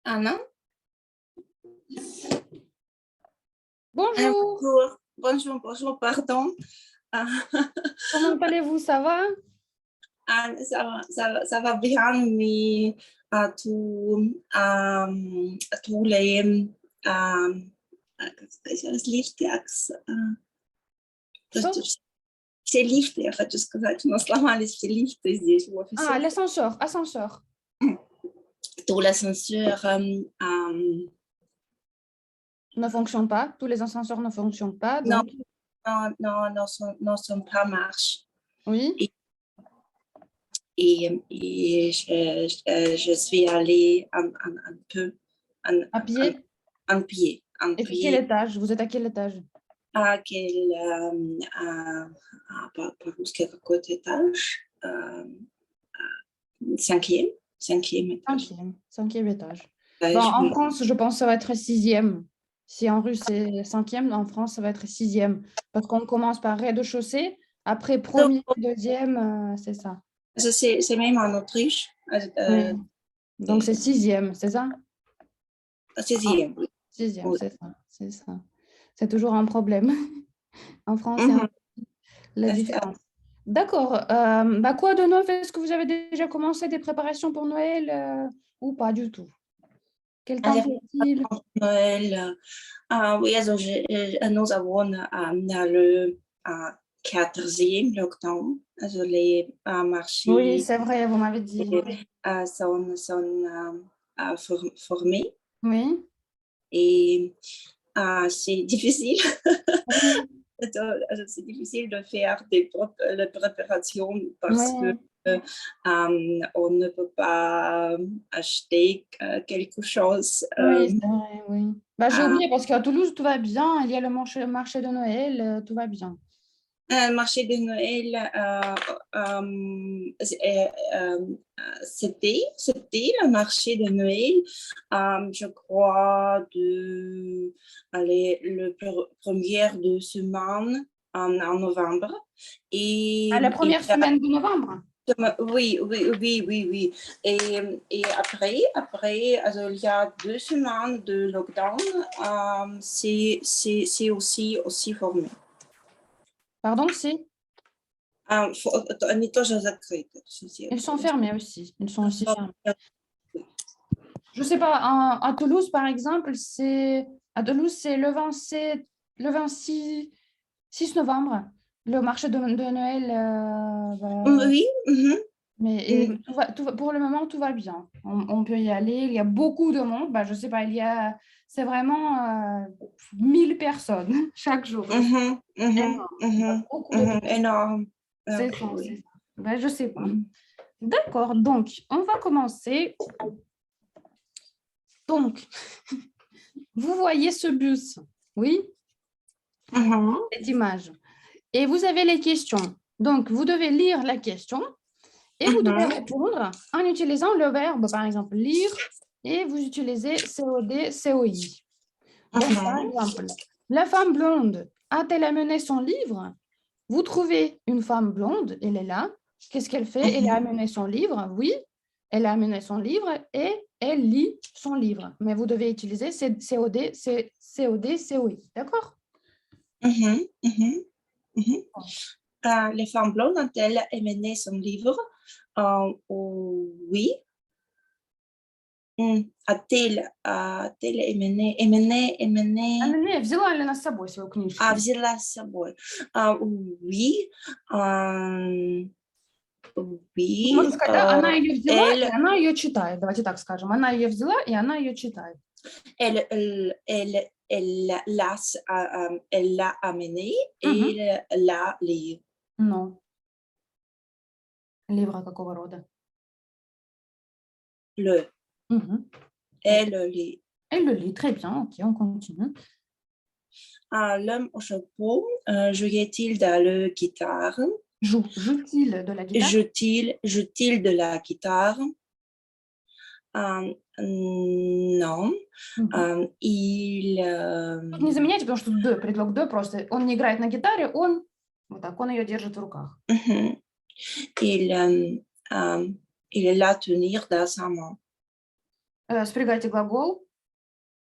Anna. Bonjour. Bonjour, pardon. Comment allez-vous? Ça va? Ça va bien, mais tous les das Lichtwerks, все лифты, я хочу сказать, у нас сломались все лифты здесь в офисе. Ascenseur. Tout l'ascenseur Ne fonctionne pas. Tous les ascenseurs ne fonctionnent pas. non, Donc... ne sont pas marche. Oui. Et je suis allée un peu À pied. en pied. Et quel étage? Vous êtes à quel étage? Par русский какой-то étage. Cinquième étage. Cinquième étage. Bon, en France, je pense que ça va être sixième. Si en russe, c'est cinquième, en France, ça va être sixième. Parce qu'on commence par rez-de-chaussée, après premier, deuxième, c'est ça. C'est même en Autriche. Oui. Donc, c'est sixième, c'est ça? Sixième, oui. Sixième, oui. C'est ça. C'est toujours un problème. En France, c'est la différence. D'accord. Quoi de neuf? Est-ce que vous avez déjà commencé des préparations pour Noël ou pas du tout? Quel temps fait-il? Noël, oui, nous avons le quatrième lockdown, les marchés. Oui, c'est vrai, vous m'avez dit. Sont formés. Oui. Et c'est difficile. Oui. C'est difficile de faire des préparations parce que on ne peut pas acheter quelque chose. Oui, c'est vrai, oui. J'ai oublié parce qu'à Toulouse, tout va bien. Il y a le marché de Noël, tout va bien. Le marché de Noël, c'était le marché de Noël, je crois, le première de semaine en novembre. La première semaine de novembre? Oui. Et après, il y a 2 semaines de lockdown, c'est aussi formé. Pardon, c'est? Они тоже закрыты. Ils sont fermés aussi. Ils sont aussi fermés. Je ne sais pas, à Toulouse, par exemple, c'est le 26 novembre, le marché de Noël. Oui. Mais pour le moment, tout va bien. On peut y aller. Il y a beaucoup de monde. Je ne sais pas, c'est vraiment 1000 personnes chaque jour. Beaucoup de personnes. Énorme. C'est ça, c'est ça. Je ne sais pas. D'accord, donc, on va commencer. Donc, vous voyez ce bus, oui? Cette image. Et vous avez les questions. Donc, vous devez lire la question et vous devez répondre en utilisant le verbe, par exemple, lire, et vous utilisez COD, COI. Donc, par exemple, la femme blonde a-t-elle amené son livre? Vous trouvez une femme blonde, elle est là. Qu'est-ce qu'elle fait? Elle a amené son livre, oui. Elle a amené son livre et elle lit son livre. Mais vous devez utiliser COD, COI. D'accord? Les femmes blondes ont-elles amené son livre? Oui. A-t-elle amené? Amené, взяла ли она с собой свою книжку? Взяла с собой. Oui. Oui. Можно сказать, да, она ее взяла, и она ее читает. Давайте так скажем. Она ее взяла, и она ее читает. Elle l'a amené et l'a lu. Non. Livre какого рода? Le. Elle le lit. Elle le lit, très bien. Ok, on continue. L'homme au chapeau, jouait-il de la guitare? Joue-t-il de la guitare? Joue-t-il de la guitare? Non. Il... Тут не заменяйте, потому что «д», предлог «д» просто. Он не играет на гитаре, он ее держит в руках. Il la tenir dans sa main. Спрягайте глагол.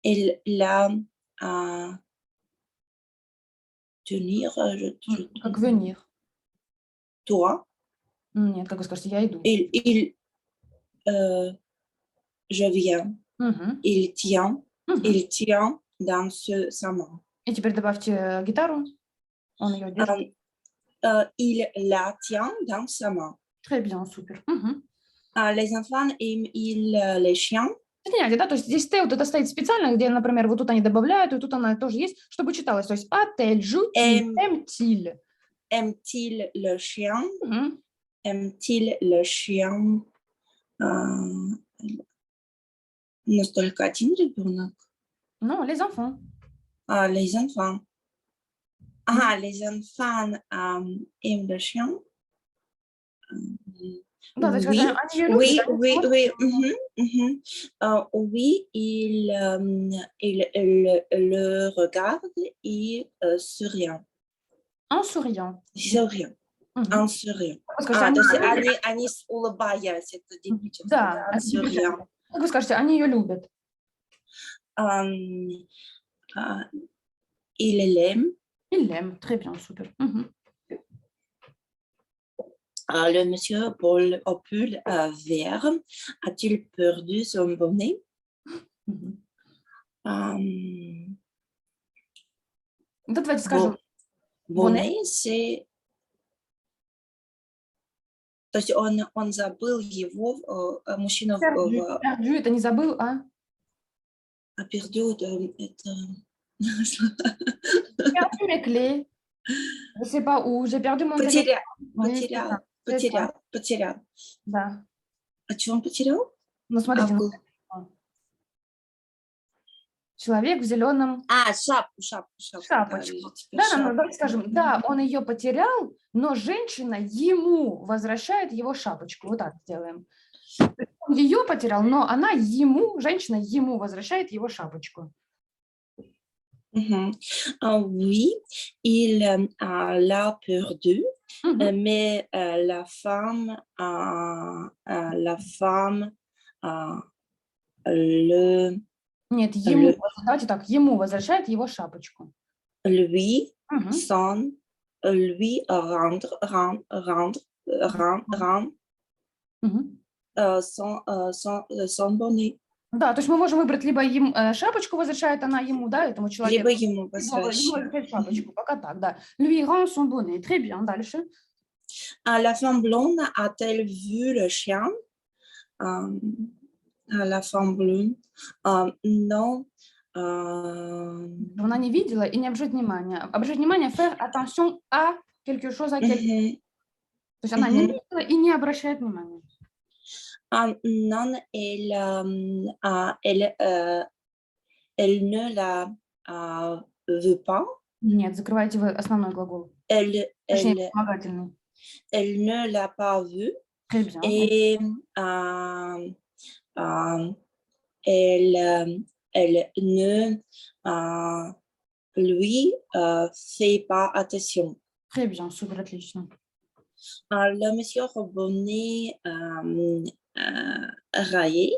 Elle l'a tenir, Как venir. toi. Нет, как вы скажете, я иду. Je viens. Мгм. Il tient. Мгм. Il tient dans sa main. И теперь добавьте гитару. Он ее держит. Il la tient dans sa main. Très bien, супер. Мгм. Les enfants aiment les chiens. Соединяйте, да, то есть здесь Т вот это стоит специально, где, например, вот тут они добавляют, и тут она тоже есть, чтобы читалось. То есть a-t-elle, joue-t-il, aime-t-il. Aime-t-il le chien? Мгм. Aime-t-il le chien? Но только один ребенок. Non, les enfants. Les enfants. Les enfants aiment le chien. Да, то есть Oui, они ее oui, любят. oui, oui. Oui, il le regarde et souriant. En souriant. Souriant. Мгм. En souriant. Скажите, То есть они улыбаются, это действительно, да, en souriant. как вы скажете, они ее любят. Il l'aime. Il l'aime. Très bien, супер. Мгм. Le monsieur Paul au pull vert a-t-il perdu son bonnet? Мгм. Да, давайте скажем. Bonnet, c'est... То есть он забыл его, мужчина... Perdu, это не забыл, а? Perdu, это... Perdu mes clés. Je sais pas où. J'ai perdu mon téléphone. Потерял. Да. А что он потерял? Ну, смотрите. Человек в зеленом... шапочку. Да, давайте скажем, да, он ее потерял, но женщина ему возвращает его шапочку. Вот так сделаем. Он ее потерял, но она ему, женщина ему возвращает его шапочку. Oui, il l'a perdu, mais la femme le... Нет, ему, давайте так, ему возвращает его шапочку. Lui rendre son bonnet. Да, то есть мы можем выбрать либо им шапочку возвращает она ему, да, этому человеку. Либо ему возвращает шапочку, пока так, да. Lui rend son bonnet. Très bien, дальше. La femme blonde a-t-elle vu le chien? La femme blonde, non. Она не видела и не обращает внимания. Обращать внимание, faire attention à quelque chose, à quelque. То есть она не видела и не обращает внимания. Non, elle ne la veut pas. Нет, закрывайте вы основной глагол. Точнее, вспомогательный. Elle ne l'a pas vu. Très bien. Et elle ne lui fait pas attention. Très bien, супер, отлично. Le monsieur bonnet rayé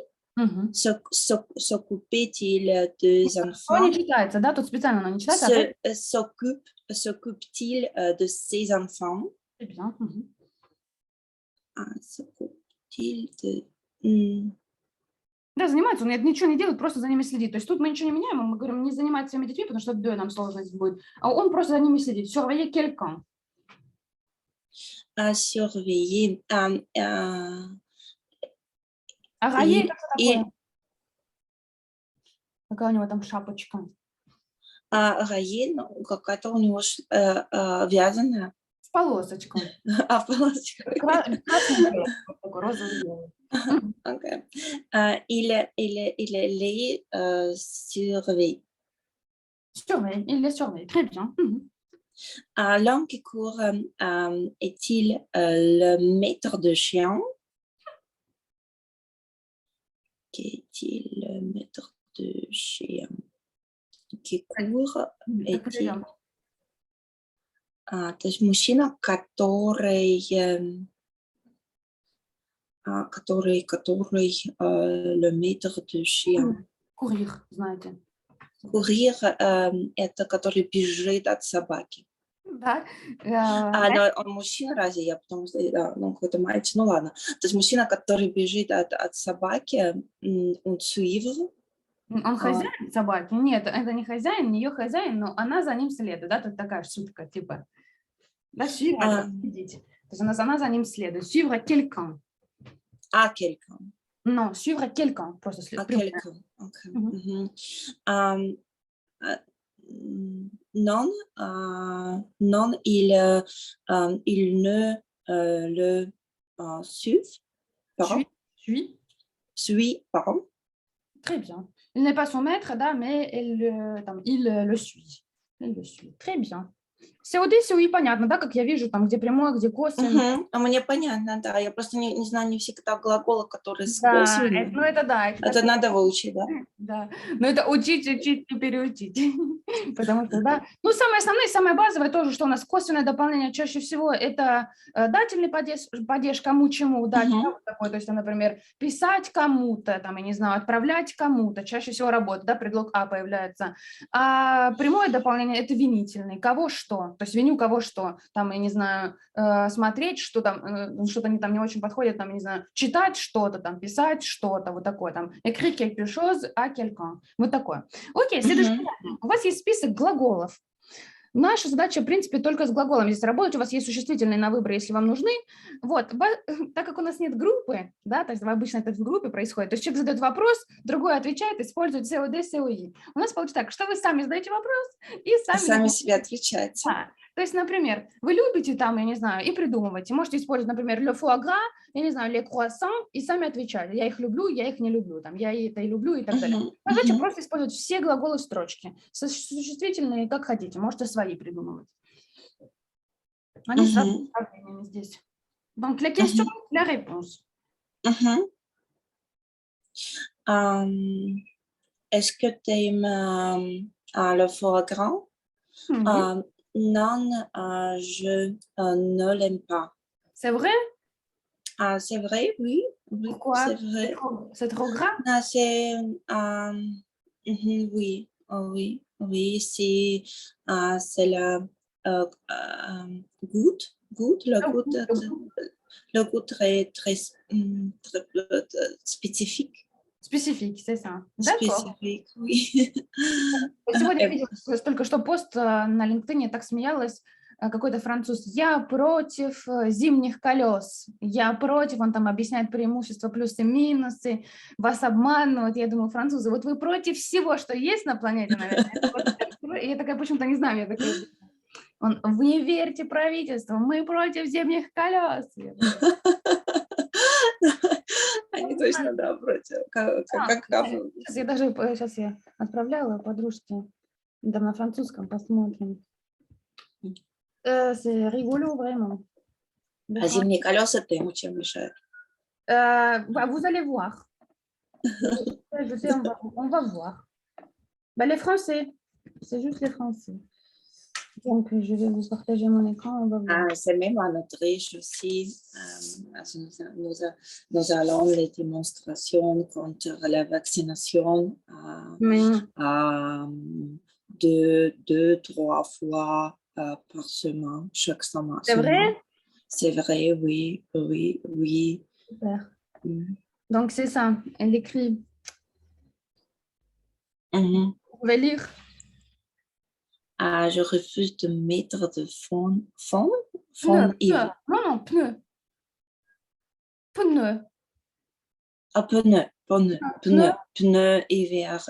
s'occupe-t-il des enfants? Не читается, да? Тут специально она не читается. S'occupe-t-il de ses enfants? Très bien. S'occupe-t-il de... Да, занимается, он ничего не делает, просто за ними следит. То есть тут мы ничего не меняем, мы говорим, не занимать своими детьми, потому что «de» нам сложность будет, а он просто за ними следит. Surveiller quelqu'un. Surveiller... А раей это что такое? Какая у него там шапочка? Раей, какая-то у него вязаная. С полосочкой. В полосочкой. Красный, такой розовый. Okay. Il les surveille. Surveille, il les surveille, très bien. L'homme qui court est-il le maître de chien? Qu'est-il le maître de chien? Qui court est-il? То есть мужчина, который который le maître de chien. Courir, знаете. Courir, это который бежит от собаки. Да. Но он мужчина, разве я, потому что, да, ну, какой-то мальчик, ну ладно. То есть мужчина, который бежит от собаки, он suivre. Он хозяин собаки? Нет, это не хозяин, не ее хозяин, но она за ним следует. Да, тут такая шутка, типа. Да, suivre, это следить. То есть она за ним следует. Suivre quelqu'un. Quelqu'un. Non, suivre quelqu'un. Просто следует. Quelqu'un. Okay. Non, il ne le suit. Pardon. Très bien. Il n'est pas son maître, да, mais il le suit. Il le suit. Très bien. СОД, СОИ понятно, да, как я вижу, там, где прямое, где косвенное. Мне понятно, да. Я просто не знаю не всегда глаголы, которые с Да, косвенным. ну это да. Это надо выучить, да? Да, но это учить и переучить. Потому что, да. Ну, самое основное, самое базовое тоже, что у нас косвенное дополнение чаще всего это дательный падеж кому чему, дать, вот такой, то есть, например, писать кому-то, там, я не знаю, отправлять кому-то, чаще всего работа, да, предлог А появляется. А прямое дополнение это винительный, кого что, то есть виню кого что, там, я не знаю, смотреть, что там, что-то они там не очень подходят, там, я не знаю, читать что-то, там, писать что-то, вот такое, там, écrire quelque chose à quelqu'un, вот такое. Окей, следующий. У вас есть список глаголов. Наша задача, в принципе, только с глаголами здесь работать. У вас есть существительные на выбор, если вам нужны. Вот, так как у нас нет группы, да, то есть обычно это в группе происходит, то есть человек задает вопрос, другой отвечает, использует СОД, СОИ. У нас получится так, что вы сами задаете вопрос и сами себе отвечаете. Да. То есть, например, вы любите там, я не знаю, и придумываете. Можете использовать, например, le foie gras, я не знаю, les croissants, и сами отвечать. Я их люблю, я их не люблю, там, я это и люблю, и так далее. Задача просто использовать все глаголы в строчке. Существительные, как хотите, можете свои придумывать. Они сразу с управлениями здесь. Donc, la question, la réponse. Est-ce que tu aimes le foie gras? Non, je ne l'aime pas. C'est vrai? C'est vrai, oui. Pourquoi? C'est vrai. C'est trop gras? Non, c'est... oui, oui, c'est la goutte, le goût très spécifique. Специфик, c'est ça. D'accord. Специфик, oui. Сегодня я видела только что пост на LinkedIn, так смеялась, какой-то француз. Я против зимних колес. Я против, он там объясняет преимущества, плюсы, минусы, вас обманывают. Я думаю, французы, вот вы против всего, что есть на планете, наверное. И я такая почему-то не знаю, я такая... Вы не верьте правительству, мы против зимних колес. Они точно, да, против. Сейчас я отправляла подружке, там на французском посмотрим. C'est rigolo, vraiment. А зимние колеса ты ему чем мешают? Vous allez voir. On va voir. Les Français, c'est juste les Français. Donc, je vais vous partager mon écran, on va voir. C'est même en Autriche aussi. Nous allons les démonstrations contre la vaccination 2-3 fois par semaine, chaque semaine. C'est vrai? C'est vrai, oui. Super. Donc, c'est ça, elle écrit. Vous pouvez lire. Je refuse de mettre de fond Pneu. et... Non, pneu. Pneu. Pneu hiver.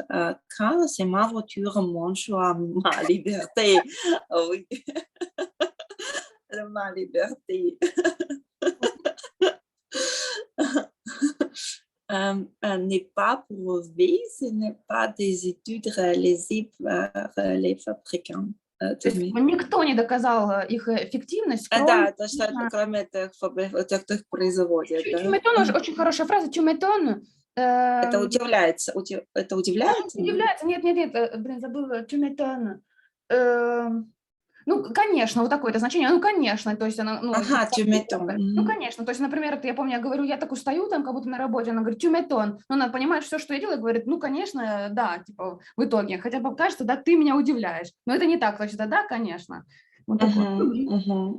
Car c'est ma voiture, mon choix, ma liberté. Oui. Ma liberté. N'est pas prouvé, ce n'est pas des études réalisées par les fabricants. Никто не доказал их эффективность, Да, то, что кроме тех, кто их производит. Tu m'étonnes, очень хорошая фраза. Tu m'étonnes. Это удивляется. Это удивляется? Удивляется. Нет. Блин, забыла. Tu m'étonnes. Ну, конечно, вот такое-то значение. Ну, конечно, то есть она... Ну, Ага, tu m'étonnes. ну, конечно, то есть, например, это, я помню, я говорю, я так устаю там, как будто на работе, она говорит, tu m'étonnes. Но она понимает все, что я делаю, говорит, ну, конечно, да, типа, в итоге. Хотя бы кажется, да, ты меня удивляешь. Но это не так, точно, да, конечно. Вот такое.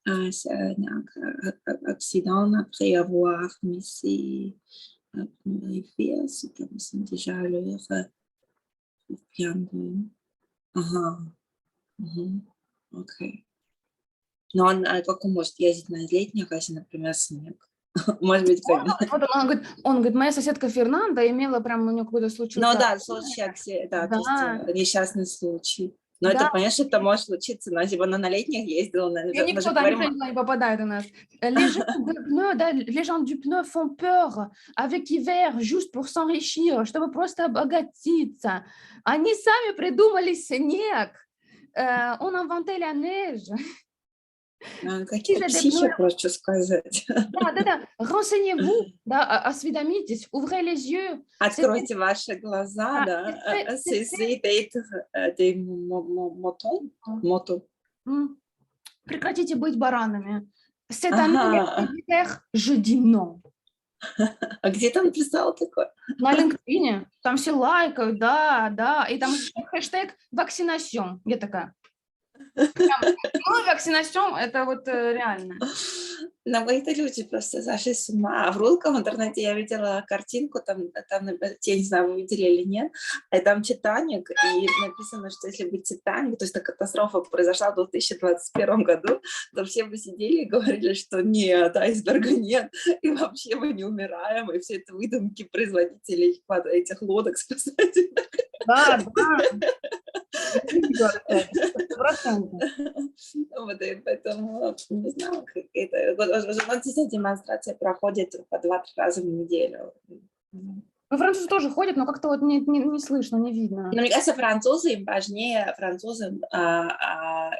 C'est un accident après avoir mis ses pneus c'est comme ça déjà à l'heure bien de... Ага. Окей. Но как он может ездить на летних, если, например, снег? Может быть, когда... Вот он говорит, моя соседка Фернанда имела прям, у нее какой-то случай. Ну да, случай, да, то есть несчастный случай. Но это, понятно, что это может случиться, но если бы она на летних ездила, И никто, да, никто не попадает у нас. Les gens du pneu font peur avec hiver juste pour s'enrichir, чтобы просто обогатиться. Они сами придумали снег. On inventé la neige. Какие-то психи, просто сказать. Да. Renseignez-vous, да, осведомитесь, ouvrez les yeux. Откройте ваши глаза, да. C'est des motos. Прекратите быть баранами. C'est un hiver, je dis non. А где ты написала такое? На LinkedIn. Там все лайкают, да. И там хэштег вакцинацион. Я такая. Ну, вакцинацион, это вот реально. Но это люди просто зашли с ума. А в русском интернете я видела картинку, там, я не знаю, вы видели или нет, и там Титаник, и написано, что если бы Титаник, то есть эта катастрофа произошла в 2021 году, то все бы сидели и говорили, что нет, айсберга нет, и вообще мы не умираем, и все это выдумки производителей этих лодок спасательных. Да. Вот, и поэтому, не знаю, эта демонстрация проходит по 2-3 раза в неделю. Ну, французы тоже ходят, но как-то вот не слышно, не видно. Но мне кажется, французы, им важнее,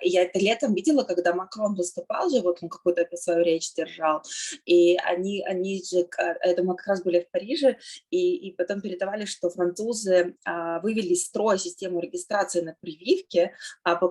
я это летом видела, когда Макрон выступал же, вот он какую-то свою речь держал, и они же, это мы как раз были в Париже, и потом передавали, что французы вывели из строя систему регистрации на прививке,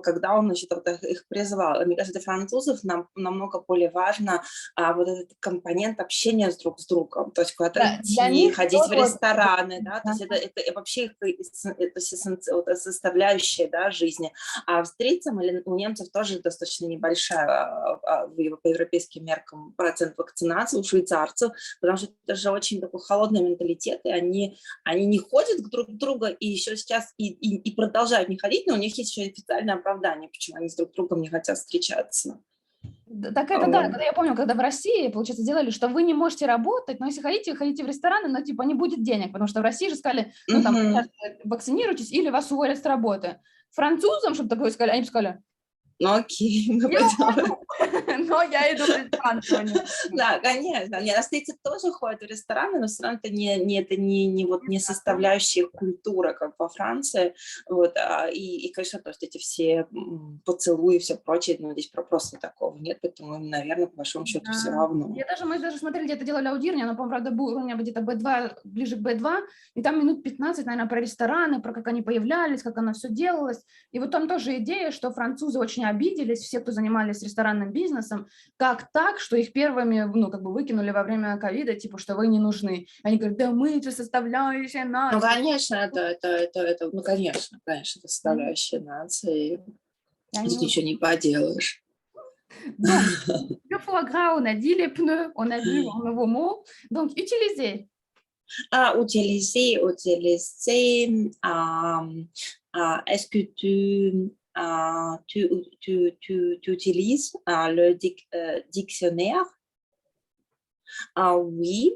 когда он, значит, вот их призывал. Мне кажется, для французов намного более важно вот этот компонент общения друг с другом, то есть куда-то идти, ходить в рестораны, да, то есть это вообще это составляющая, да, жизни. А австрийцам или у немцев тоже достаточно небольшая по европейским меркам процент вакцинации, у швейцарцев, потому что это же очень такой холодный менталитет, и они не ходят друг к другу, и еще сейчас и продолжают не ходить, но у них есть еще официальное оправдание, почему они с друг другом не хотят встречаться. Так это да, я помню, когда в России, получается, делали, что вы не можете работать, но если хотите, ходите в рестораны, но типа не будет денег, потому что в России же сказали, ну там, вакцинируйтесь или вас уволят с работы. Французам, чтобы такое сказали, они бы сказали, ну окей, мы пойдем. Но я иду в ресторан. Да, конечно. Австрийцы тоже ходят в рестораны, но все равно это не составляющая культуры, как во Франции. Вот, и, конечно, то есть эти все поцелуи и все прочее, но здесь просто такого нет, поэтому им, наверное, по большому счету все равно. Мы даже смотрели, где-то делали аудирование, но, по-моему, правда, у меня где-то B2, ближе к B2, и там минут 15, наверное, про рестораны, про как они появлялись, как оно все делалось. И вот там тоже идея, что французы очень обиделись, все, кто занимались ресторанным бизнесом, как так, что их первыми, ну, как бы выкинули во время ковида, типа, что вы не нужны. Они говорят, да мы же составляющая нации. Ну, конечно, это ну, конечно, это составляющая нации. Здесь ничего не поделаешь. Donc, le foie gras, on a dit les pneus, on a vu un nouveau mot. Donc, utiliser. Utiliser. Est-ce que tu utilises le dictionnaire? Oui,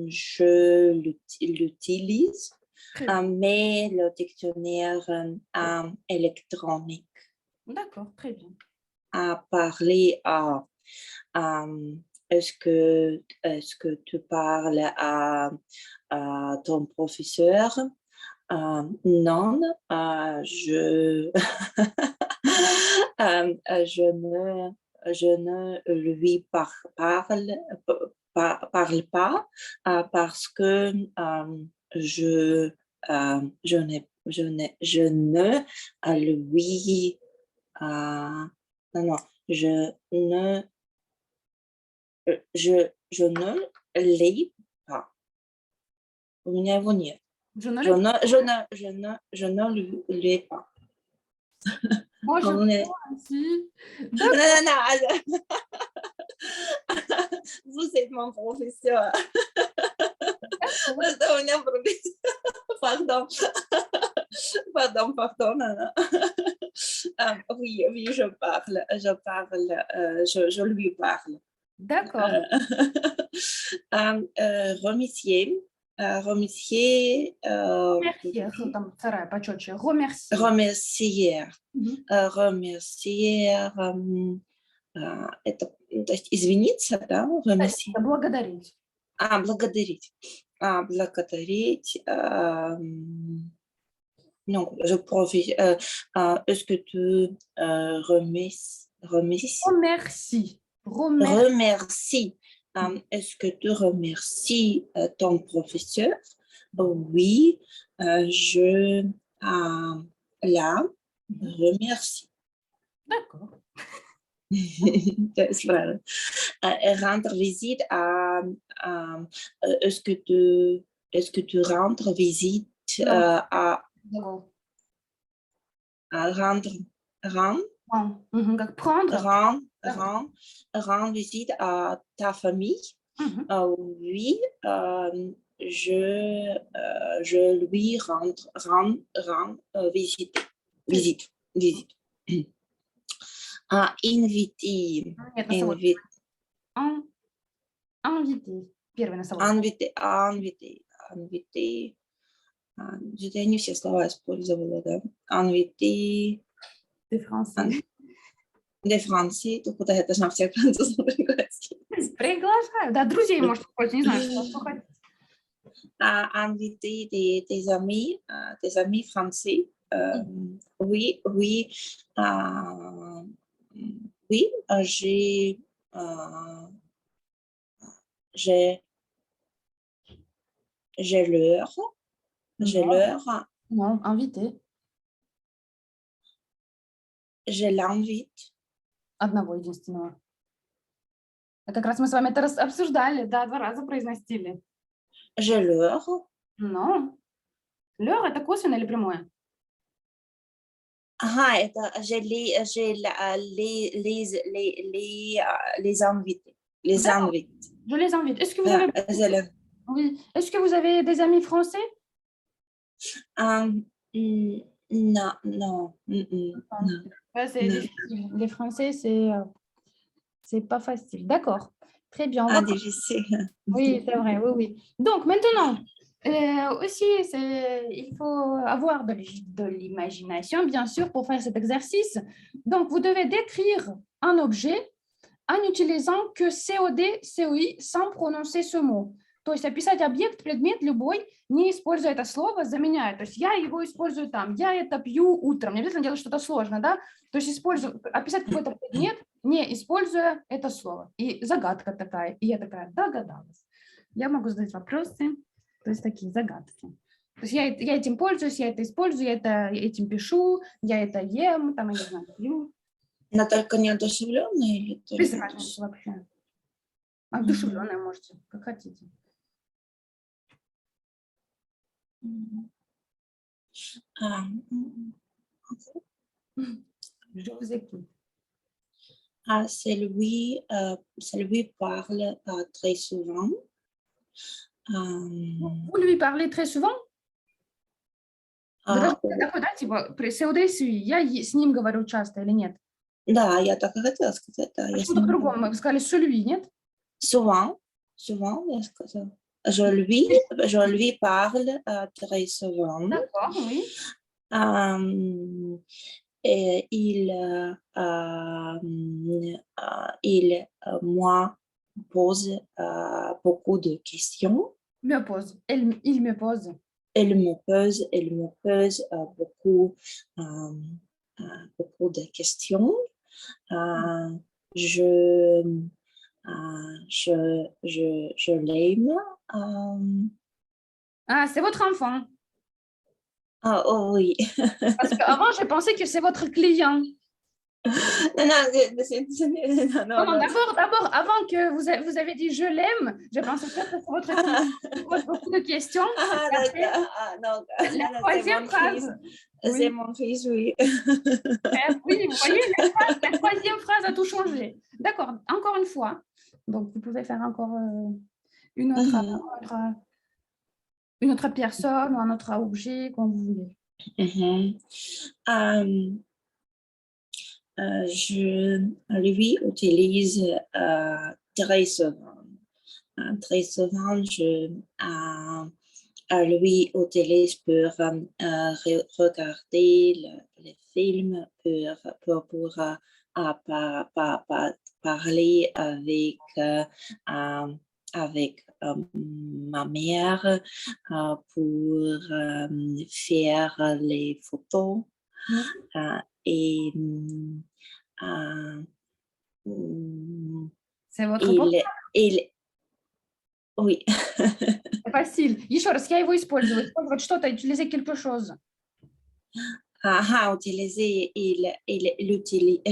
je l'utilise, mais le dictionnaire électronique. D'accord, très bien. À parler est-ce que tu parles à ton professeur? Non, je ne lui parle pas parce que je n'ai je ne lui, non, non, je ne l'ai pas. У меня его нет. Je ne l'ai pas. Боже, Non, D'accord. non, non. Vous êtes mon professeur. Это у меня Pardon. Pardon. Oui, je lui parle. D'accord. Remercier. Remercier, там вторая почетче. Remercier. Remercier. Мгм. Remercier. Это, то есть извиниться, да? Remercier. Благодарить. Благодарить. Благодарить. Non, je profite. Est-ce que tu remercies? Remercie. Remercie. Est-ce que tu remercies ton professeur? Oui, je la remercie. D'accord. C'est vrai. Rendre visite est-ce que tu rends visite à rendre Как prendre. rendre visite à ta famille. Oui, je lui rends visite. Inviter. Нет, носовой. Inviter. Первый носовой. Inviter. Я не все слова использовала, да. Inviter. Ты français. Des Français, то куда это же на всех французов пригласить? Приглашаю. Да, друзей, может, хоть, не знаю, что хотите. Inviter des amis français. Oui, j'ai l'heure. Non, inviter. Je l'invite. Одного единственного. А как раз мы с вами это обсуждали, да, 2 раза произносили. J'ai l'heure. Non. L'heure — это косвенное или прямое? Это j'ai les invités. Les invités. Je les invite. Est-ce que vous avez... Oui. Est-ce que vous avez des amis français? Non. Ouais, c'est difficile. Les Français, c'est pas facile. D'accord. Très bien. Difficile. Oui, c'est vrai. Oui. Donc, maintenant, aussi, il faut avoir de l'imagination, bien sûr, pour faire cet exercice. Donc, vous devez décrire un objet en utilisant que COD, COI sans prononcer ce mot. То есть описать объект, предмет любой, не используя это слово, заменяя. То есть я его использую там, я это пью утром. Не обязательно делать что-то сложное, да? То есть описать какой-то предмет, не используя это слово. И загадка такая. И я такая, догадалась. Я могу задать вопросы, то есть такие загадки. То есть я этим пользуюсь, я это использую, я этим пишу, я это ем, там, я не знаю, пью. Но только неодушевленные или только... Без разницы вообще. Одушевленные можете, как хотите. Je vous écoute. Celui parle très souvent. Vous lui parlez très souvent? Вы даже такой, да, типа, при СОДС я с ним говорю часто или нет? Да, я так и хотела сказать. Да, что-то по-другому. Вы сказали celui, нет? Souvent, я сказала. Je lui parle très souvent. D'accord, oui. Et moi pose beaucoup de questions. Il me pose. Elle me pose beaucoup de questions. Je l'aime. C'est votre enfant. Ah, oh oui. Parce qu'avant, j'ai pensé que c'est votre client. Non, non, Non, non, non, non. d'abord, avant que vous avez dit je l'aime, j'ai pensé que c'est votre client. Il pose beaucoup de questions. Ah, Et après, d'accord. Ah, non, la non, c'est troisième mon fils. phrase. C'est Oui, mon fils, oui. oui, vous voyez, la troisième phrase a tout changé. D'accord, encore une fois. Donc, vous pouvez faire encore une autre, une autre personne ou un autre objet, comme vous voulez. Je lui utilise très souvent. Très souvent, je lui utilise pour regarder les films, pour parler avec ma mère, pour faire les photos. Et C'est votre portable. Oui. Facile. Еще раз, я его использую. Использовать что-то, utiliser quelque chose. Utiliser,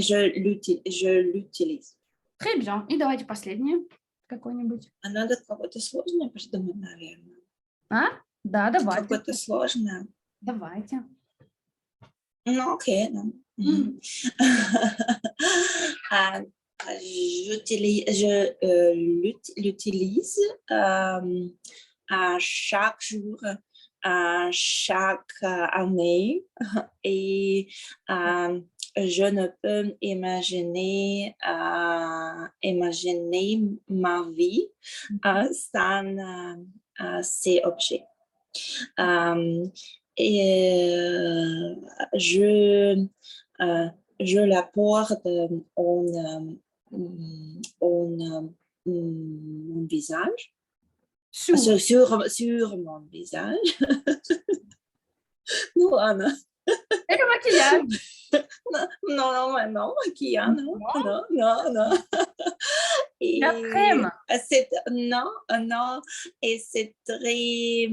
je l'utilise. Très bien. И давайте последнее какое-нибудь. Надо какое-то сложное придумать, наверное. А? Да, давайте. Какое-то сложное. Давайте. Ну, окей, да. Je l'utilise à chaque jour, à chaque année, et je ne peux imaginer ma vie sans ces objets. Et je la porte mon visage, sur mon visage. Non, Anna. Et le maquillage. Non, maquillage, non. Et la crème. Non, et c'est très,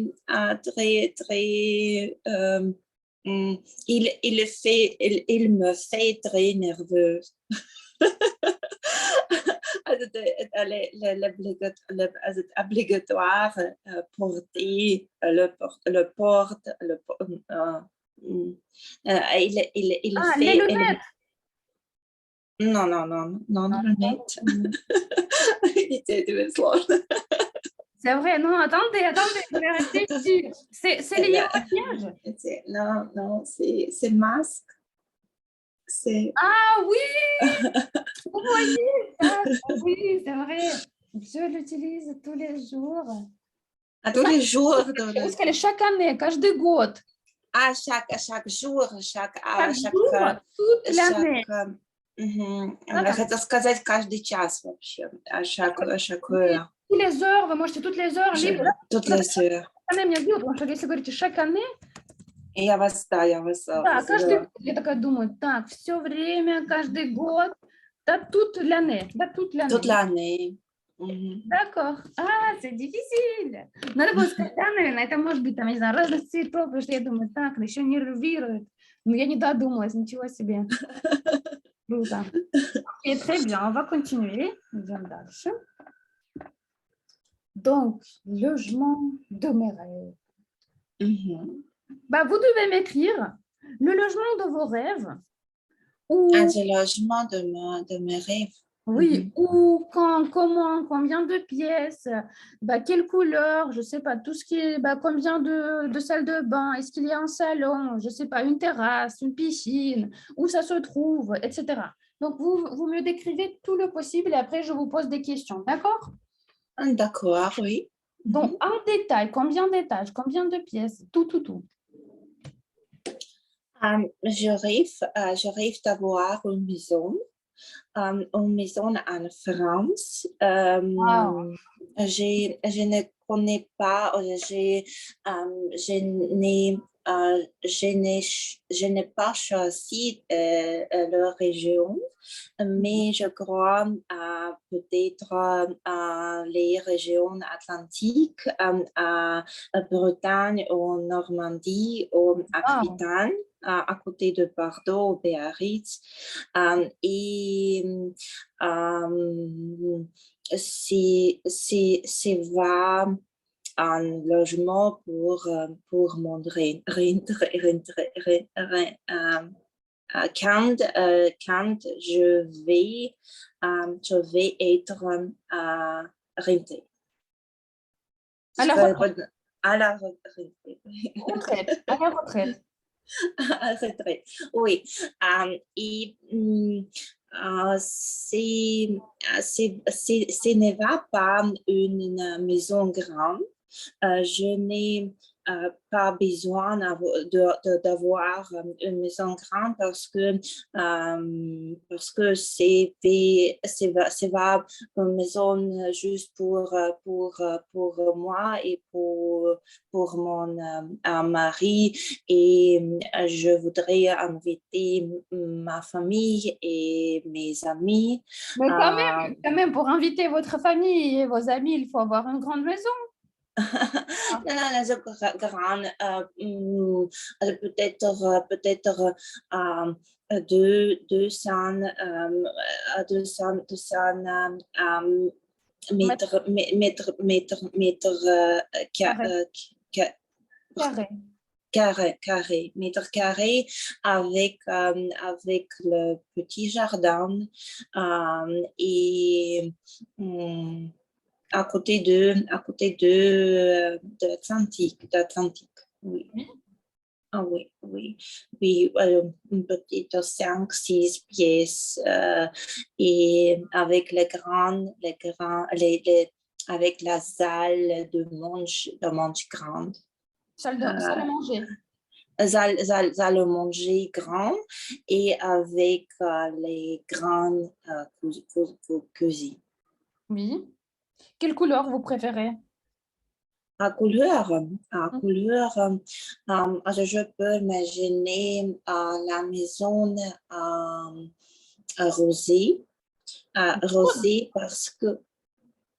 il me fait très nerveuse. C'est obligatoire porter le porte. Il fait. Les lunettes. Non, lunettes. C'est vrai, non, attendez, je vais réfléchir. C'est lié au maquillage? Non, c'est masque. Ah oui, vous voyez ça? Oui, c'est vrai. Je l'utilise tous les jours. Tous les jours. Chaque année, каждый год. Chaque jour, chaque toute l'année. Хотела сказать каждый час вообще, chaque heure. Tous les heures, вы можете toutes les heures. Toutes les heures. Она меня бьет, потому что если говорите chaque année, я вас. Да, каждый год я такая думаю, так, все время, каждый год, да toute l'année. Toute l'année. D'accord. А, c'est difficile. Надо было сказать, да, наверное, это может быть, там, не знаю, разных цветов, потому что я думаю, так, еще нервирует. Но я не додумалась, ничего себе. Круто. Окей, très bien, on va continuer. Идем дальше. Donc, logement de mes rêves. Bah, vous devez m'écrire le logement de vos rêves. Ou... le logement de mes rêves. Oui, ou quand, comment, combien de pièces, bah, quelle couleur, je ne sais pas, tout ce qui est, bah, combien de salles de bain, est-ce qu'il y a un salon, je ne sais pas, une terrasse, une piscine, où ça se trouve, etc. Donc, vous me décrivez tout le possible et après, je vous pose des questions, d'accord? D'accord, oui. Donc, en détail, combien d'étages, combien de pièces, tout. Je rêve d'avoir une maison en France. Wow. Je ne connais pas, je n'ai je n'ai pas choisi leur région, mais je crois peut-être les régions atlantiques, à Bretagne ou Normandie ou Wow. Aquitaine, à côté de Bordeaux, Biarritz. Et c'est va un logement pour mon quand je vais être rentrée. À la retraite. À la retraite. Retraite. À la retraite. À la retraite, oui. Et ce n'est pas une maison grande. Je n'ai pas besoin d'avoir une maison grande parce que c'est une maison juste pour moi et pour mon mari. Et je voudrais inviter ma famille et mes amis. Mais quand même, pour inviter votre famille et vos amis, il faut avoir une grande maison. Non, non, je grande, peut-être 200 mètres Carré. mètres carrés avec le petit jardin et à côté de l'Atlantique, oui. Ah oui, oui, oui, une petite 5-6 pièces et avec avec la salle de mange grande. Salle à manger. Salle à manger grande et avec les grandes cuisines. Oui. Quelle couleur vous préférez? À couleur, je peux imaginer la maison rosée, rosée parce que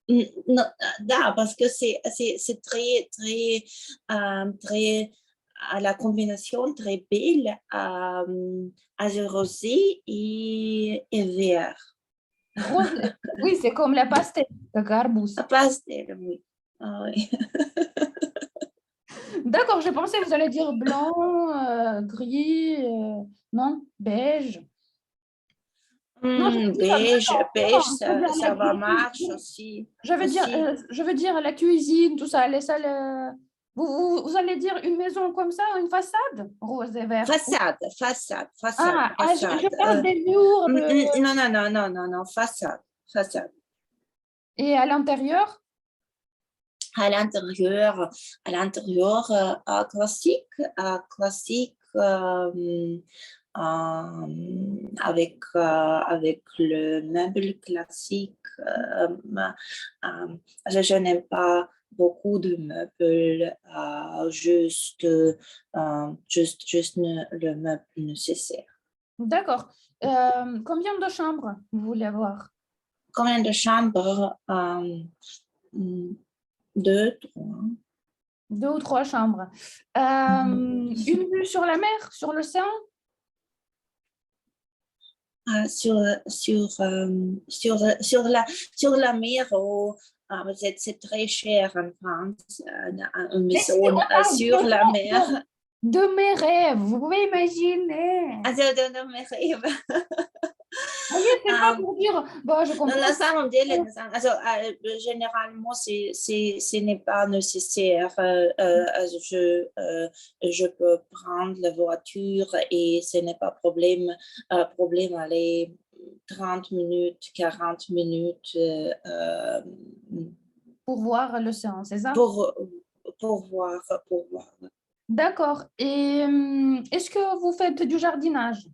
non, parce que c'est très très très la combinaison très belle rosé et vert. Rosé. Oui, c'est comme la pastèque de garbous. La pastel, oui. Ah, oui. D'accord, j'ai pensé que vous allez dire blanc, gris, non, beige. Non, Beige, ça va la marcher aussi. je veux dire la cuisine, tout ça, les salles. Vous allez dire une maison comme ça, une façade, rose et vert. Façade. Je parle des murs. Non, façade. Et à l'intérieur? À l'intérieur, classique avec le meuble classique. Je n'aime pas beaucoup de meubles, juste le meuble nécessaire. D'accord. Combien de chambres vous voulez avoir? Combien de chambres? 2, 3. 2 ou 3 chambres. Une vue sur la mer, sur l'océan? Sur la mer, c'est très cher en France, une maison sur la mer. De mes rêves, vous pouvez imaginer. De mes rêves. Voyez, c'est pas pour dire, bon, je comprends. Généralement, ce n'est pas nécessaire. Je peux prendre la voiture et ce n'est pas problème aller 30 minutes, 40 minutes. Pour voir l'océan, c'est ça? Pour voir. D'accord. Et est-ce que vous faites du jardinage?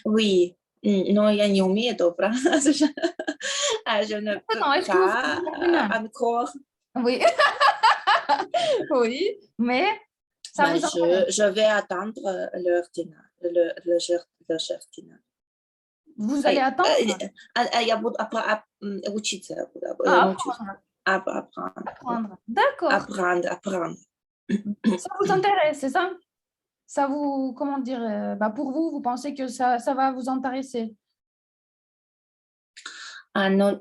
Oui, noi andiamo miedo, je ne peux pas encore. Oui. Oui, mais Ça vous intéresse? Je vais attendre l'heure dîner, le chef dîner. Vous allez attendre? Я буду учиться, я буду Apprendre. apprendre. D'accord. Apprendre. Ça vous intéresse, c'est ça? Ça vous, comment dire, pour vous pensez que ça va vous intéresser? Non,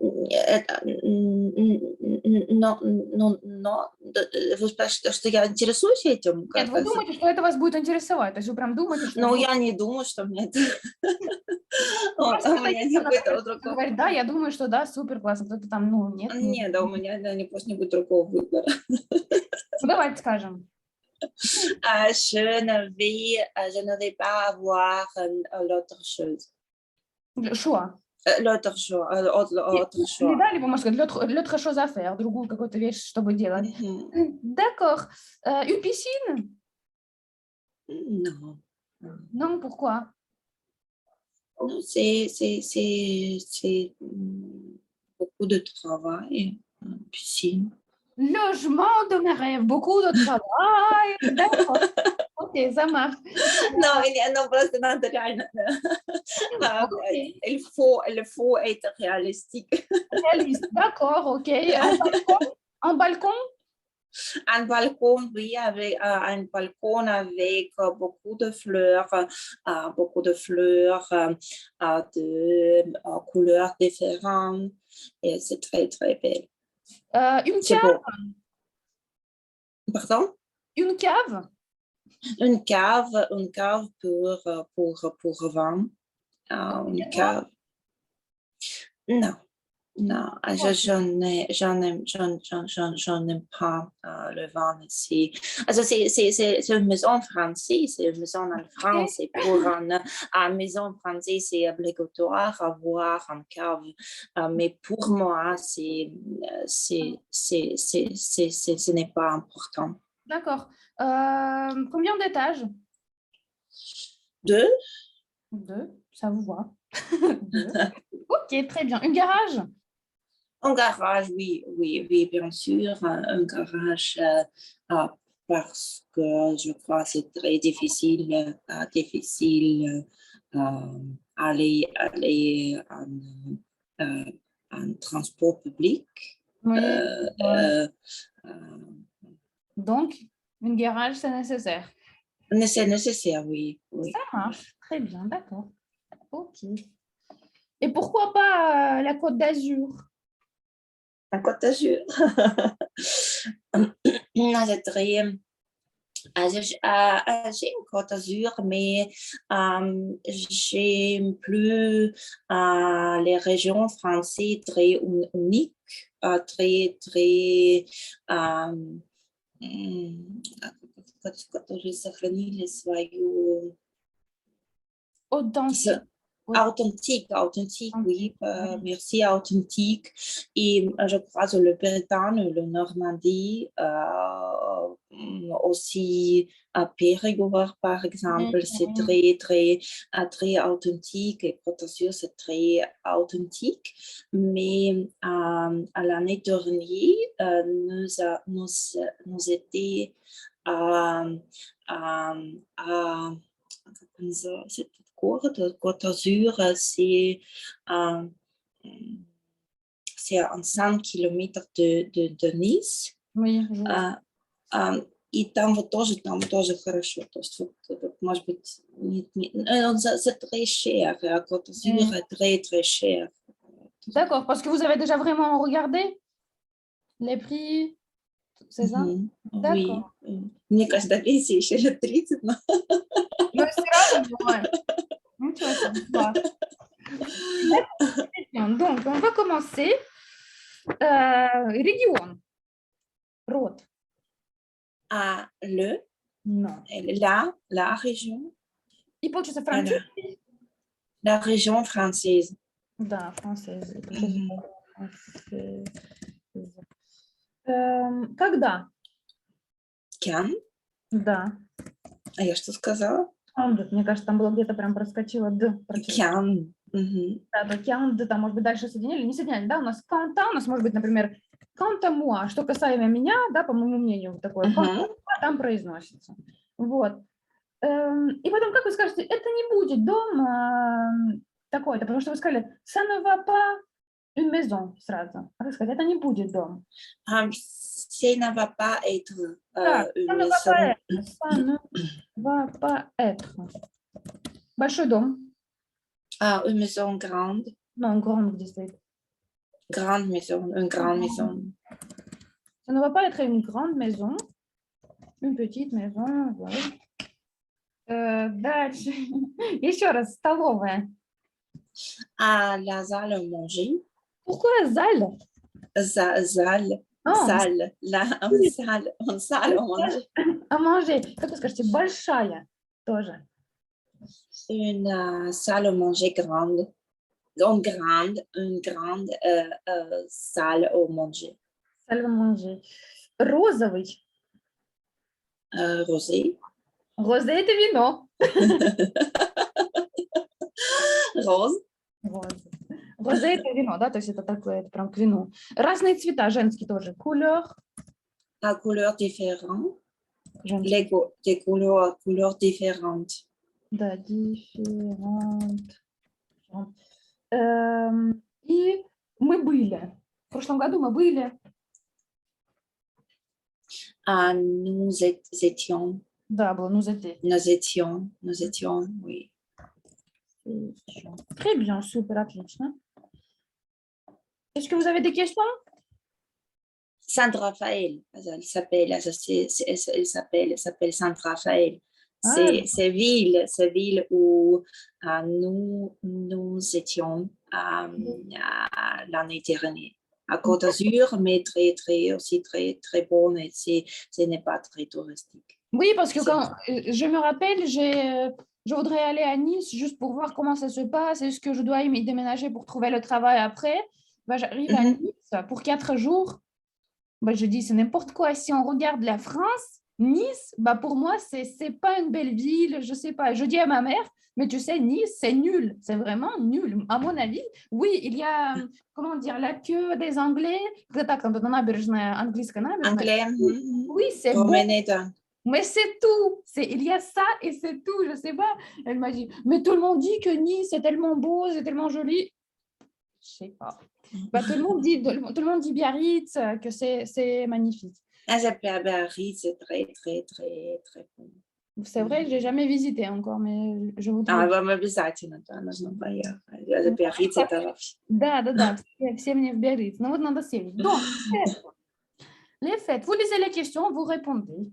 что я интересуюсь этим. Нет, вы думаете, что это вас будет интересовать? То есть вы прям думаете, что... Ну, я не думаю, что мне это... У меня не будет другого. Говорит, да, я думаю, что да, супер классно. Кто-то там, ну, нет. Нет, да, у меня просто не будет другого выбора. Ну, давайте скажем. Je ne vais pas avoir l'autre chose. Choix. L'autre choix. Не дали, вы можете сказать, l'autre chose à faire, другую какую-то вещь, чтобы делать. D'accord. Une piscine? Non. Non, pourquoi? C'est beaucoup de travail, piscine. Logement de mes rêves, beaucoup de travail. D'accord. Ok, ça marche. Non, просто надо реально. Il faut être réalistique. Réaliste, d'accord, ok. Un balcon? Un balcon, oui, avec un balcon avec beaucoup de fleurs de couleurs différentes. Et c'est très, très belle. Une C'est cave? Beau. Pardon? Une cave? Une cave pour vin. Une cave. Non. Non, j'en aime pas le vin ici. Also, c'est une maison française, c'est une maison en France. Et pour une maison française, c'est obligatoire avoir une cave. Mais pour moi, ce n'est pas important. D'accord. Combien d'étages? 2. 2, ça vous va. 2. Ok, très bien. Un garage? Un garage, oui, bien sûr, un garage parce que je crois que c'est très difficile aller en transport public. Oui. Donc, un garage, c'est nécessaire. C'est nécessaire, oui. Ça marche, très bien, d'accord. Ok. Et pourquoi pas la Côte d'Azur? La Côte d'Azur. C'est très... j'ai une Côte d'Azur, mais j'aime plus les régions françaises très uniques, très которые сохранили свою... Authentique, oui, merci, authentique. Et je crois que le Bretagne, le Normandie, aussi à Périgord, par exemple, c'est très authentique. Et Côte d'Azur, c'est très authentique. Mais à l'année dernière, nous étions cette Côte d'Azur, c'est à 100 km de Nice. Oui, и там тоже хорошо. То есть, может быть, c'est très cher. Côte d'Azur est très, très cher. D'accord, parce que vous avez déjà vraiment regardé les prix, c'est ça? Oui. Мне кажется, пенсия еще лет 30, но... Но все равно бывает. Ничего себе. Donc, on va commencer. Регион. Род. Non. La région. И получится француз. La région française. Да, française. Когда? Quand? Да. А я что сказала? Мне кажется, там было где-то прям проскочило «д». Quand. Да, quand, там, может быть, дальше соединили, не соединяли, да, у нас quand, у нас может быть, например, quand à moi, что касаемо меня, да, по моему мнению, такое, quand там произносится. Вот. И потом, как вы скажете, это не будет дом такой-то, потому что вы сказали, ça ne va pas une maison сразу. А как сказать, это не будет дом. Ça ne va pas être Ça une ne va pas maison. être. Ça ne va pas être. Большой дом. Une maison grande. Non, grande, где стоит. Grande maison, une grande maison. Ça ne va pas être une grande maison. Une petite maison, voilà. Дальше. Еще раз, столовая. La salle à manger. Pourquoi salle? Salle. Salle. Une salle à manger. À manger. Как вы скажете, большая тоже. Une salle à manger grande. Une grande salle à manger. Salle à manger. Розовый. Rosé. Rosé это вино. Rose. Rosé это вино, да, то есть это такое, это прям к вину. Разные цвета, женские тоже. Couleur. À couleurs différentes. Des couleurs différentes. Да, différentes. И мы были. В прошлом году мы были. Nous étions. Да, было, nous étions. Nous étions, oui. Très bien, super, отлично. Est-ce que vous avez des questions? Saint-Raphaël, elle s'appelle Saint-Raphaël. C'est ville où nous étions l'année dernière. À Côte d'Azur, mais aussi très bonne et ce n'est pas très touristique. Oui, parce que quand je me rappelle, je voudrais aller à Nice juste pour voir comment ça se passe. Est-ce que je dois y déménager pour trouver le travail après? Ben, j'arrive à Nice pour 4 jours. Ben, je dis, c'est n'importe quoi. Si on regarde la France, Nice, ben, pour moi, c'est pas une belle ville. Je sais pas. Je dis à ma mère, mais tu sais, Nice, c'est nul. C'est vraiment nul. À mon avis, oui, il y a, comment dire, la queue des Anglais. Anglais. Oui, c'est beau. Mais c'est tout. Il y a ça et c'est tout. Je sais pas. Elle m'a dit, mais tout le monde dit que Nice, c'est tellement beau, c'est tellement joli. Je sais pas. Bah, tout le monde dit Biarritz, que c'est magnifique. Biarritz, c'est très, très, très, très beau. C'est vrai, je n'ai jamais visité encore, mais je voudrais. Обязательно, да, нужно поехать. Биарриц это вообще. Да. Все мне в Биарриц. Ну вот надо съездить. Donc, les fêtes. Vous lisez les questions, vous répondez.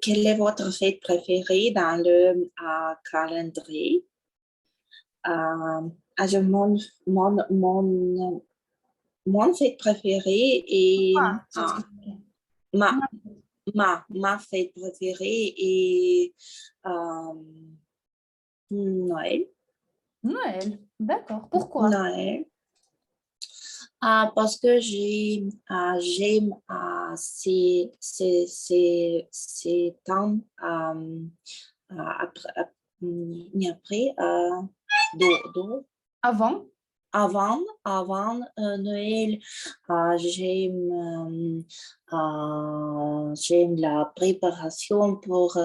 Quelle est votre fête préférée dans le calendrier? Also mon fête préférée est ma fête préférée est Noël. Noël, d'accord. Pourquoi? Noël. Parce que j'aime ces temps après avant Noël, j'aime la préparation pour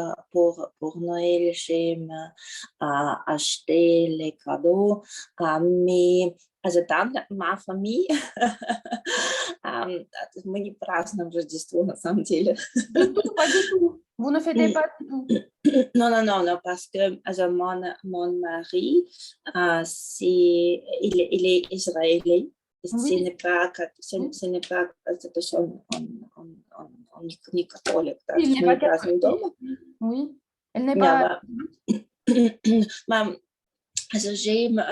Noël, j'aime acheter les cadeaux, mais dans ma famille, мы не празднуем Рождество на самом деле. Du tout, pas du tout. Vous ne fêtez pas du tout. Non, parce que mon mari, il est israélien. Ce n'est pas ni catholique. Il n'est pas catholique. Oui, elle n'est pas. J'aime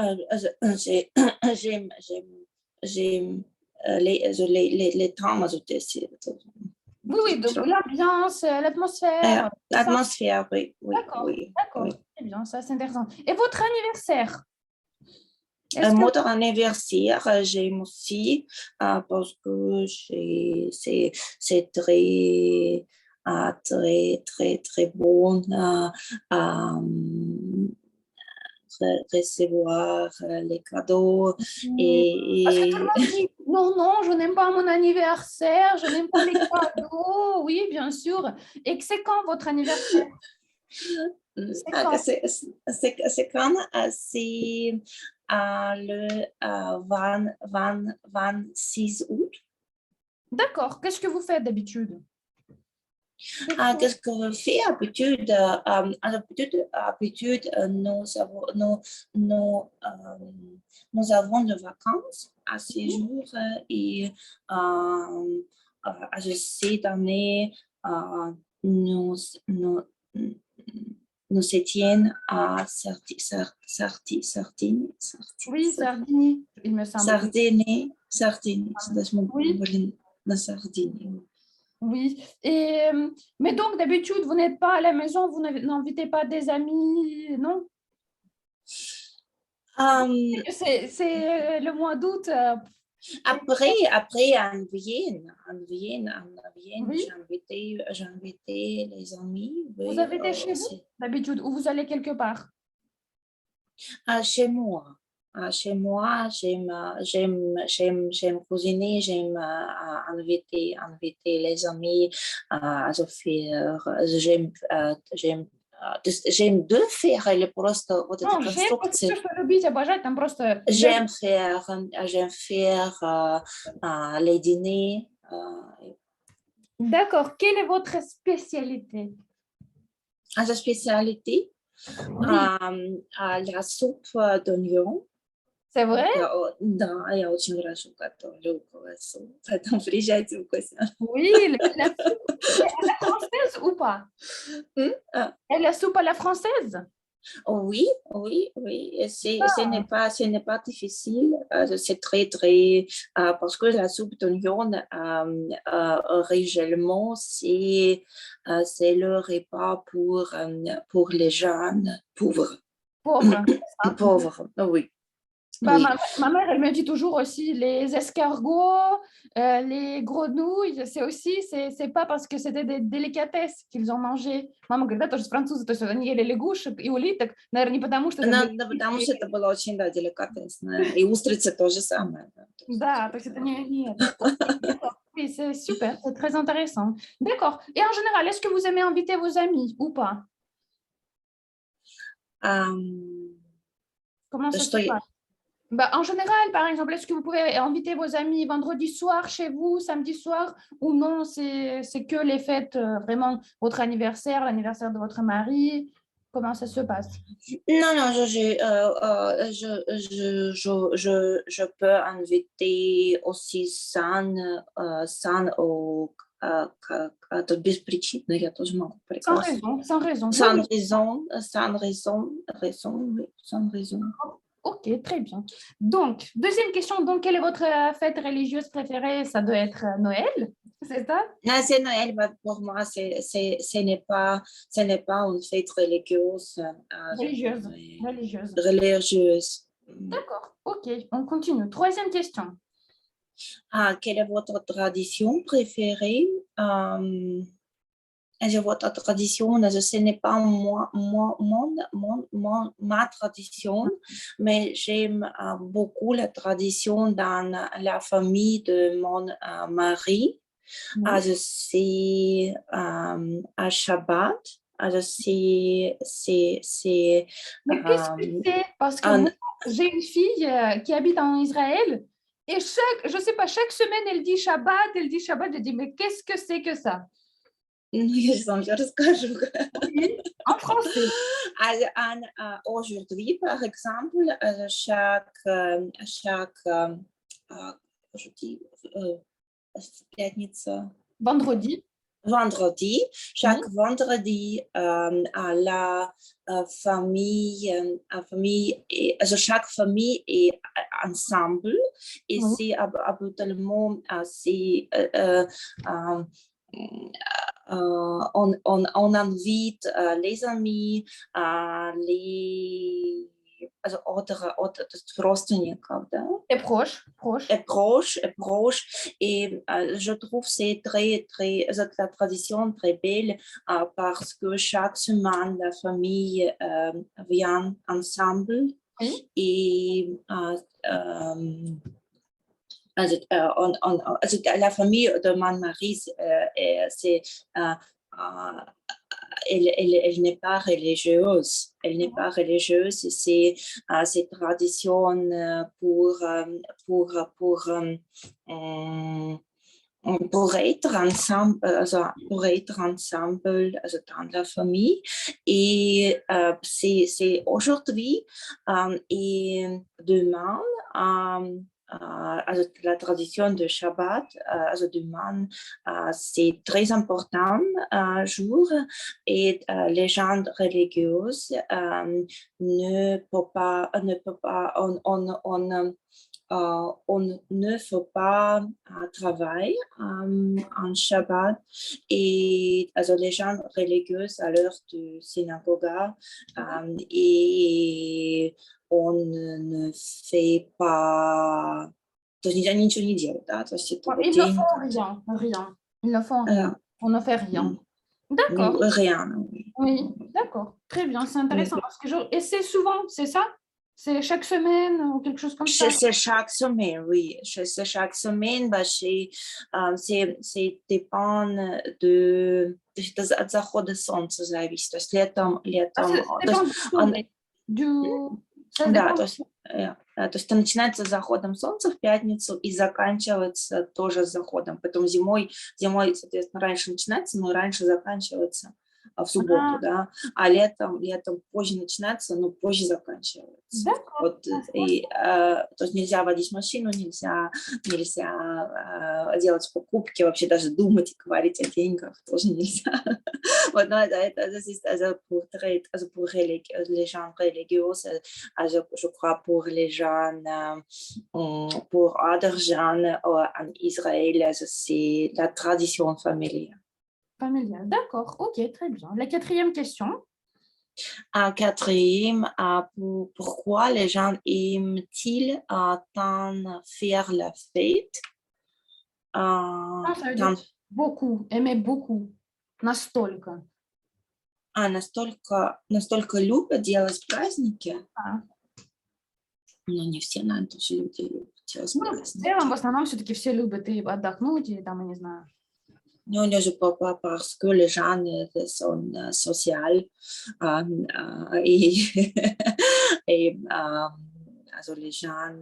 les temps. Oui, donc l'ambiance, l'atmosphère. L'atmosphère, oui. D'accord, très bien, ça c'est intéressant. Et votre anniversaire? Mon anniversaire, j'aime aussi parce que c'est très, très, très, très bon. recevoir les cadeaux. Parce que tout le monde dit, non, non, je n'aime pas mon anniversaire, je n'aime pas les cadeaux. Oui, bien sûr. Et c'est quand votre anniversaire? C'est quand? C'est quand? C'est le 26 août. D'accord. Qu'est-ce que vous faites d'habitude? Qu'est-ce que je fais d'habitude? D'habitude, nous avons des vacances à ces jours et à cette année, nous étions à Sardaigne. Oui, Sardaigne, il me semble. Sardaigne, c'est oui. La Sardaigne. Oui, mais donc d'habitude, vous n'êtes pas à la maison, vous n'invitez pas des amis, non? C'est le mois d'août. Après en Vienne, Oui. j'ai invité les amis. Oui, Vous invitez chez vous d'habitude ou vous allez quelque part? Chez moi. Chez moi, j'aime cuisiner, j'aime inviter les amis à faire, j'aime de faire les просто вот эта конструкция. J'aime faire les dîners. D'accord. Quelle est votre spécialité? La spécialité, la soupe d'oignon. C'est vrai? Да, я очень хорошо готовлю колбасу, поэтому приезжайте вкусно. Oui, la soupe à la française ou pas? Et la soupe à la française? Oui, ce n'est pas difficile, c'est très, parce que la soupe d'oignon, régulièrement, c'est le repas pour les jeunes pauvres. Pauvres. Pauvres, oui. Bah, ma mère, elle me dit toujours aussi les escargots, les grenouilles, c'est pas parce que c'était des délicatesses qu'ils ont mangé. Мама говорит, да, тоже с французы, то есть они ели лягушек и улиток, наверное, не потому что это потому что это было очень, да, деликатесно. И устрицы то же самое. Да, то есть это не это. Oui, c'est super, c'est très intéressant. D'accord. Et en général, est-ce que vous aimez inviter vos amis ou pas? Comment ça se passe? Bah, en général, par exemple, est-ce que vous pouvez inviter vos amis vendredi soir chez vous, samedi soir, ou non, c'est que les fêtes, vraiment votre anniversaire, l'anniversaire de votre mari? Comment ça se passe? Non, je peux inviter aussi sans без причин, но я тоже могу прекрасно. Sans raison. Sans raison. Ok, très bien. Donc, deuxième question, donc, quelle est votre fête religieuse préférée? Ça doit être Noël, c'est ça? Non, c'est Noël, mais pour moi, ce n'est pas une fête religieuse. Religieuse. D'accord, ok, on continue. Troisième question. Quelle est votre tradition préférée? Votre tradition, ce n'est pas ma tradition, mais j'aime beaucoup la tradition dans la famille de mon mari. C'est à Shabbat. C'est Mais qu'est-ce que c'est? Parce que j'ai une fille qui habite en Israël et je sais pas, chaque semaine, elle dit Shabbat. Je dis, mais qu'est-ce que c'est que ça? Je расскажу. Oui, en français. Aujourd'hui, par exemple, chaque пятница. Vendredi, chaque vendredi, la famille, chaque famille est ensemble et c'est habituellement on invite les amis, also oder das родственников, да? Et proche, proche. Et proche. Et je trouve c'est la tradition très belle parce que chaque semaine, la famille vient ensemble. Oui. Et la famille de mon mari, c'est elle n'est pas religieuse. Elle n'est pas religieuse. C'est tradition pour être ensemble, dans la famille. Et c'est aujourd'hui et demain. Also la tradition de Shabbat, also demain, c'est très important jour et les gens religieux ne peut pas, on ne fait pas travail en Shabbat et also les gens religieux à l'heure de synagogue et on ne fait pas, то есть нельзя ничего не делать, да, то есть это вот Ils ne день, font rien, rien. Ils ne font rien. On ne fait rien. D'accord. rien, oui. Oui, d'accord. Très bien, c'est intéressant. Parce que et c'est souvent, c'est ça? C'est chaque semaine ou quelque chose comme ça? C'est chaque semaine, oui. C'est chaque semaine, c'est dépend de от захода солнца зависит. То есть летом, да, то есть это начинается с заходом солнца в пятницу и заканчивается тоже с заходом. Потом зимой, соответственно, раньше начинается, но раньше заканчивается в субботу, да, а летом позже начинается, но позже заканчивается. Вот, то есть нельзя водить машину, нельзя делать покупки, вообще даже думать и говорить о деньгах тоже нельзя. Вот, но das ist pour les gens religieux, je crois pour les gens, pour other gens en Israël, c'est la tradition familiale. Familiale, d'accord, ok, très bien. La quatrième question. Quatrième, pourquoi les gens aiment-ils tant faire la fête? Ça veut dire beaucoup, aimer beaucoup, настолько. Настолько любят делать праздники? Ну, не все, наверное, тоже люди любят делать праздники. В основном все-таки все любят и отдохнуть, и там, я не знаю. Non, je ne peux pas parce que les gens sont sociaux et also les gens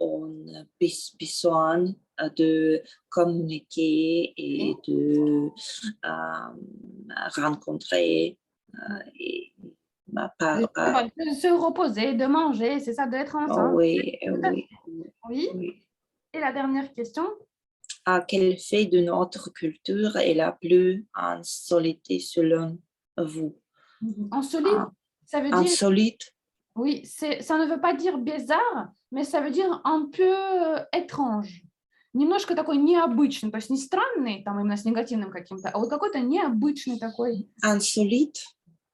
ont besoin de communiquer et de rencontrer et de se reposer, de manger, c'est ça, d'être ensemble. Oui. Oui. Et la dernière question? Quel fait de notre culture est la plus insolite selon vous? Insolite, ça veut dire... Insolite? Oui, ça ne veut pas dire bizarre, mais ça veut dire un peu étrange. Немножко такой необычный, то есть не странный, там именно с негативным каким-то, а вот какой-то необычный такой. Insolite?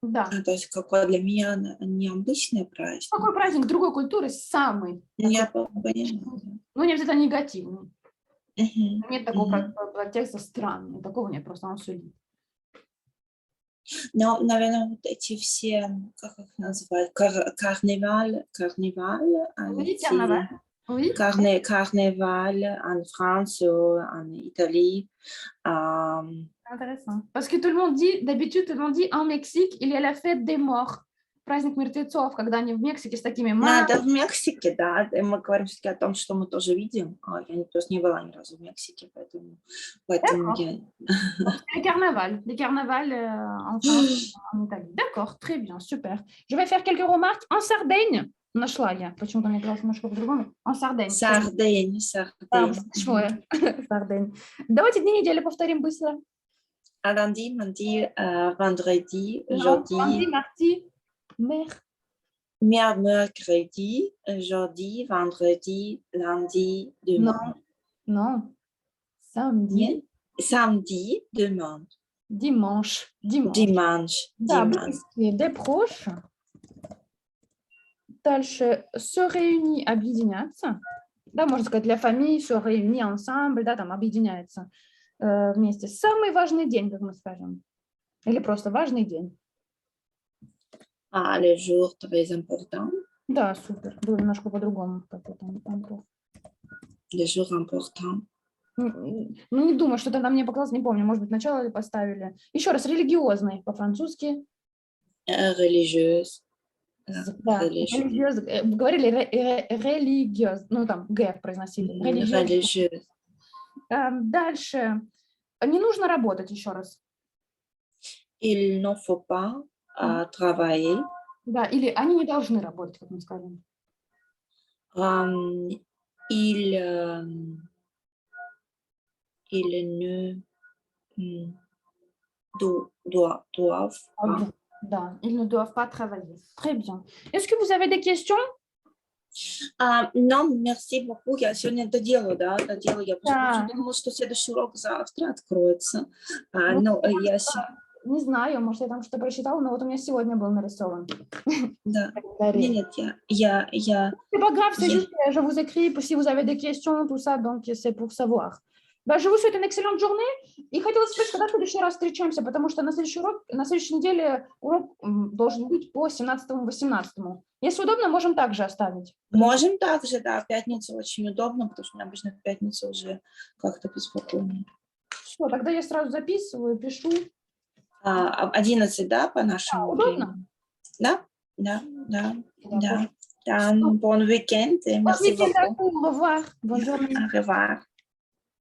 Да. То есть какой для меня необычный праздник? Какой праздник другой культуры самый? Я понимаю. Ну, не обязательно негативный. Нет такого текста странный, такого нет, просто инсулит. Ну, наверное, вот эти все, как их называют, карнавал. Oui, carnaval. Oui. Carnaval en France, en Italie. Intéressant. Parce que d'habitude, tout le monde dit en Mexique, il y a la fête des morts. Праздник мертвецов, когда они в Мексике с такими маленькими... Да, в Мексике, да. Мы говорим все-таки о том, что мы тоже видим. Я просто не была ни разу в Мексике, поэтому я... Les carnavals en France, en Italie. D'accord, très bien, super. Je vais faire quelques remarques. En Sardaigne, нашла я, почему-то мне казалось немножко по-другому. En Sardaigne. Сардень. Sardaigne. Давайте дни недели повторим быстро. Lundi, mardi, vendredi, jeudi. Lundi, mardi. Mercredi, jeudi, vendredi, lundi, dimanche. Non. Samedi. Samedi, dimanche. Dimanche. Да, близкие, des proches. Дальше se réunit, объединяться. Да, можно сказать, для famille se réunit ensemble, да, там объединяется вместе. Самый важный день, как мы скажем. Или просто важный день. Le jour très important. Да, супер. Было немножко по-другому. Le jour important. Ну, не думаю, что тогда мне показалось, не помню, может быть, начало ли поставили. Еще раз, религиозный по-французски. Religieuse. Да, религиоз. Говорили религиоз, ну там Г произносили. Religieuse. Дальше. Не нужно работать, еще раз. Il ne faut pas travailler. Да, или они не должны работать, как мы скажем. Ils ne doivent pas. Да, ils ne doivent pas travailler. Très bien. Est-ce que vous avez des questions? Non, merci beaucoup. Я сегодня доделаю, да, доделаю. Я просто думала, что следующий урок завтра откроется. Но я... Не знаю, может, я там что-то прочитала, но вот у меня сегодня был нарисован. Да. Нет, я... C'est pas grave, c'est juste que je vous écris si vous avez des questions, tout ça, donc c'est pour savoir. Je vous souhaite une excellente journée. И хотела спросить, когда в следующий раз встречаемся, потому что на следующей неделе урок должен быть по 17-18. Если удобно, можем также оставить. Можем также, да, в пятницу очень удобно, потому что обычно в пятницу уже как-то беспокойнее. Все, тогда я сразу записываю, пишу. 11, да, по нашему времени? Да? Да. Bon week-end et merci beaucoup. Au revoir. Bonne journée. Au revoir.